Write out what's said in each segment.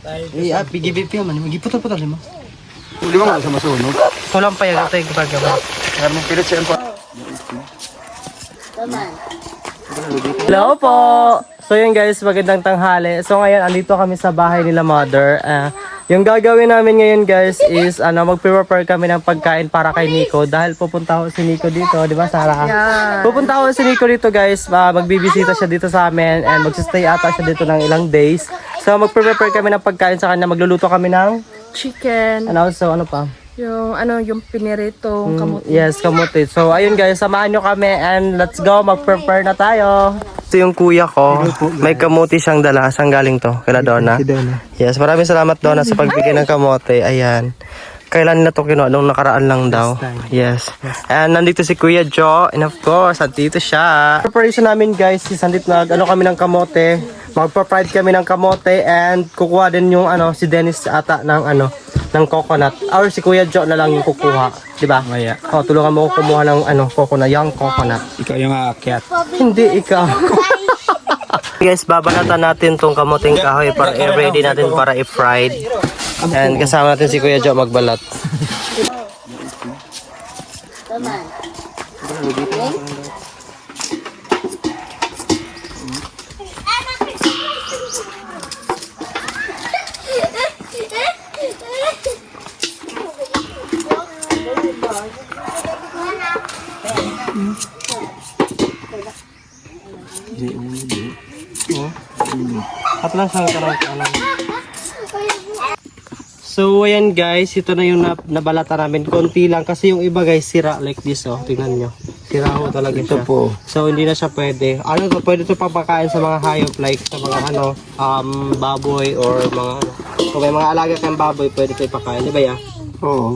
PGBP man, magiputol-putol mo. Hindi mo sa masunog. Kulang pa yan, ito yung gagawin. Kaya mong pilit siya pa. Hello po! So yun guys, magandang tanghali. So ngayon, andito kami sa bahay nila mother. Yung gagawin namin ngayon guys is mag-prepare kami ng pagkain para kay Nico. Dahil pupunta ho si Nico dito, di ba Sarah? Yeah. Pupunta ho si Nico dito guys, magbibisita siya dito sa amin and magsistay ata siya dito ng ilang days. So mag-prepare kami ng pagkain sa kanya, magluluto kami ng chicken. and also ano pa? Yung piniritong kamote. Yes, kamote. So ayun guys, samahan nyo kami and let's go, mag-prepare na tayo. Ito yung kuya ko, may kamote siyang dala. Saan galing to? Kila Donna? Yes, maraming salamat Donna sa pagbigay ng kamote. Ayan. Kailan na to kinuha? Nung nakaraan lang daw. Yes. And nandito si Kuya Joe. And of course, nandito siya. Preparation namin guys, is nandito kami ng kamote. Magpa-fried kami ng kamote and kukuha din yung si Dennis ata ng coconut. Or si Kuya Joe na lang yung kukuha. Diba? Maya. O, tulungan mo ko kumuha ng coconut, young coconut. Ikaw yung aakyat. Hindi, ikaw. Guys, babanatan natin tong kamuting kahoy para i-ready natin para i-fried. And kasama natin si Kuya Joe magbalat. At lang siyang kalang. So ayan guys, ito na yung nabalata namin. Konti lang kasi yung iba guys sira like this oh. Tingnan nyo. Sira ho talaga siya. Ito po. So hindi na siya pwede. Pwede ito papakain sa mga hayop like sa mga baboy or mga kung may mga alaga kang baboy, pwede ito ipakain. Di ba ya? Oo.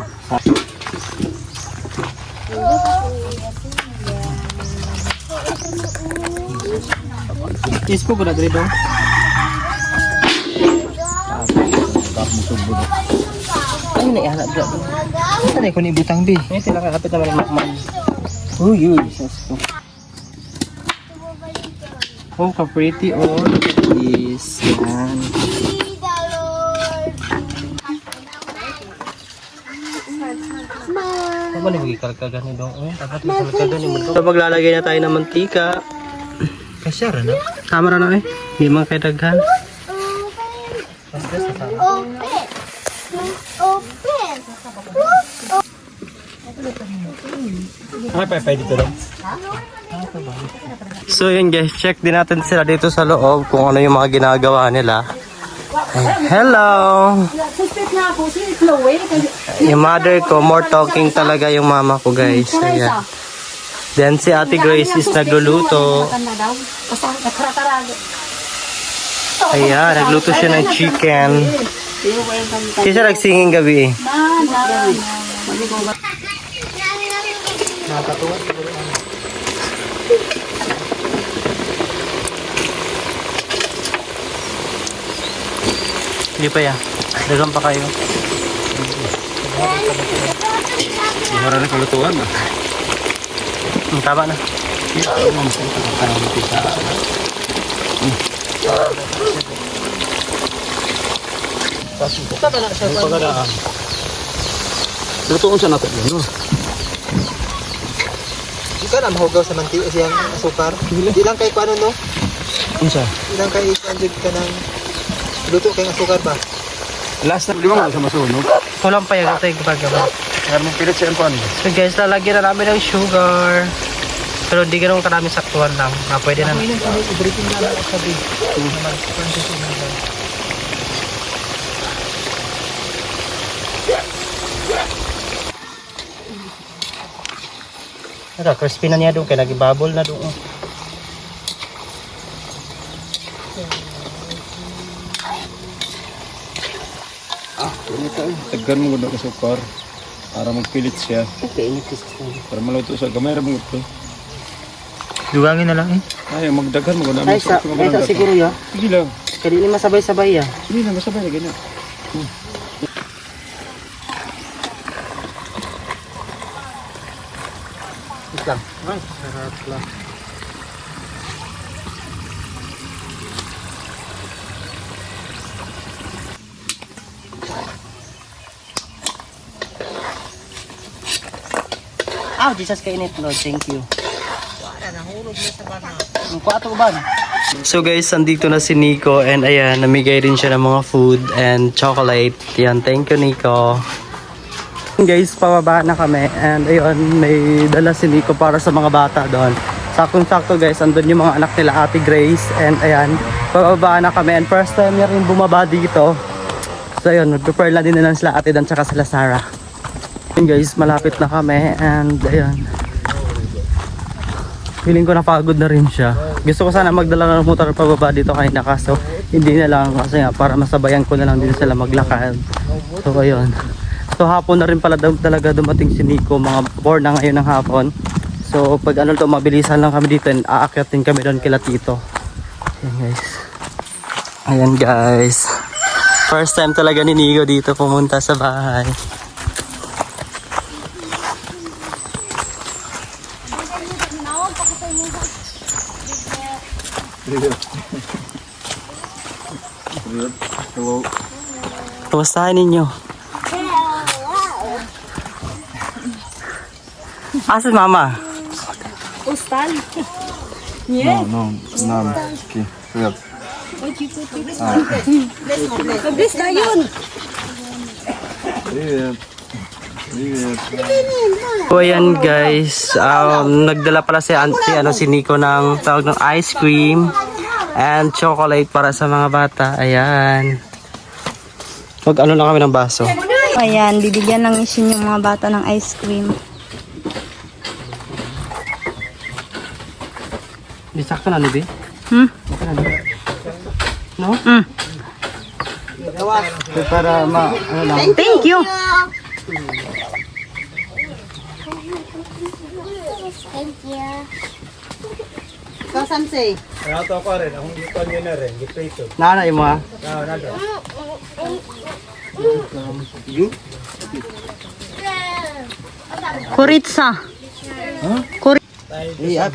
Yes po ba dito? Ay, naihanap dyan. Ito na ikon ibutang bi. Ay, sila kakapit naman ng makman. Uy, Jesus ko. Oh, ka-pretty. Oh, look at this. Yan. Ano ba na magkikalkagan ni Dong? Dapat magkikalkagan ni mo. So, maglalagay na tayo ng mantika. Kasyara na. Tama na eh. Hindi man kayo daghan. So yun guys, check din natin sila dito sa loob kung ano yung mga ginagawa nila. Ay, hello! Yung mother ko, more talking talaga yung mama ko guys. Ayan. Then si Ate Grace is nagluluto. Ayan, nagluto siya ng chicken. Siya siya nagsinging gabi eh. Hindi pa ya. Dagang pa kayo. Mahara na kalutuan na. Tama na. Lutuan siya natin yun, no? Di ka na mahugaw sa mantika siyang asukar. Di lang kay kuano no? Unsa? Di lang kay ikanjig ka ng luto kay asukar ba? Last time, di ba sa masunog? Kulang pa yan. Ito yung gagawin. Kaya mong pilit siya pa. So guys, lalagyan na namin ng sugar. Pero hindi ganun karami saktuhan lang. Pwede na. Ito, crispy na niya doon. Kaya nag-bubble na doon. Taggan mo ganda ka sukar para magpilit siya. Okay, inikis. Para maluto siya. Gamay ra mo ito. Dugangin na lang eh. Ay, magdaghan mo ganda. Ay, sa siguro ya. Sige lang. Kaya di masabay-sabay ya. Sige lang, masabay na ganyan. lang. Ay, sarap lang. Ah, Jesus ka init, Lord. Thank you. So guys, andito na si Nico and ayan, namigay rin siya ng mga food and chocolate. Yan, thank you Nico. Guys, pababa na kami and ayun, may dala si Nico para sa mga bata doon. Saktong-sakto guys, andun yung mga anak nila Ate Grace and ayan, pababa na kami and first time niya rin bumaba dito. So ayun, nag-prepare lang din na sila Ate Dan tsaka sila Sarah. Ayun guys, malapit na kami and ayan. Feeling ko napagod na rin siya. Gusto ko sana magdala ng motor pababa dito kanina kaso hindi na lang kasi nga para masabayan ko na lang din sila maglakad. So ayun. So hapon na rin pala talaga dumating si Nico, mga 4 na ngayon ng hapon. So pag ano to, mabilisan lang kami dito and aakyatin kami doon kila Tito. Ayan guys. Ayan guys. First time talaga ni Nico dito pumunta sa bahay. Hello. Kumustahin ninyo? Asan mama? Ustal. No, нам. Привет. Mabilis na yun. Привет. Привет. So ayan guys, nagdala pala si Nico ng tawag ng ice cream and chocolate para sa mga bata. Ayan. Mag-ano lang kami ng baso. Ayan, bibigyan ng isin yung mga bata ng ice cream. Di sakto na, Nibi? Okay na, Nibi? No? So, para ano lang. Thank you! Nanay mo ha? Kuritsa.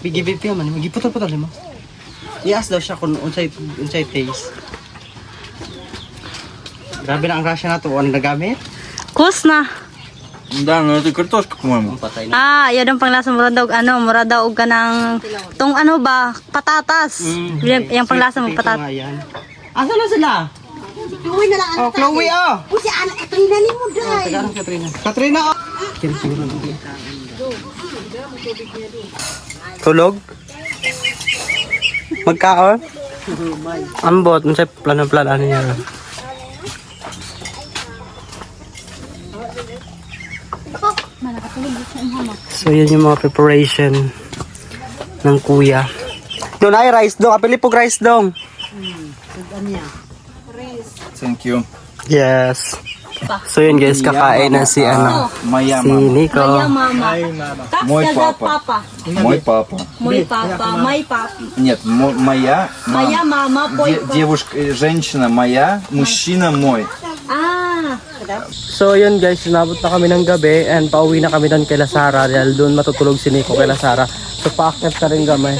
Pigi-pipi man. Magiputol-putol mo. I-ask daw siya kung unsay taste. Grabe na ang rasya na ito. Ano nagamit? Kusna. Да, ну это картошка, по-моему. Patay na. Yan ang panglasa mura daw ka ng tong ano ba, patatas. Yung panglasa mo patatas. Asa na sila? Chloe na lang Oh, Chloe oh! O si anak Katrina ni mo day. Taga Katrina. Katrina oh! Tulog? Magkaon? Ambot, masay plano-plano niya. So yun yung mga preparation ng kuya. Doon ay rice dong, apilipog rice dong. Thank you. Yes. So yun guys, kakain na si Моя si мама. Nico. Мой папа. Мой папа. May papa, may papa. Нет, моя Maya mama, boy. девушка, женщина моя, мужчина мой. So yun guys, sinabot na kami ng gabi and pauwi na kami doon kay Sara dahil doon matutulog si Nico kay Sara. So paakyat na rin kami.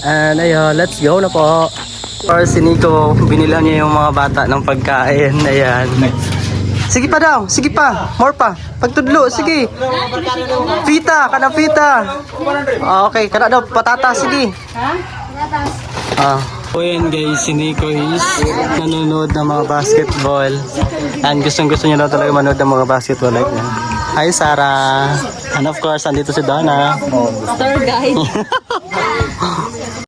And ayun, let's go na po. Para si Nico, binila niya yung mga bata ng pagkain. Ayan. Sige pa daw, sige pa. More pa. Pagtudlo, sige. Pita, kana pita. Okay, kana daw patata, sige. So yan guys, si Nico is nanonood ng mga basketball. And gustong-gusto niya daw talaga manood ng mga basketball like that. Hi Sarah. And of course, andito si Donna. Tour guide.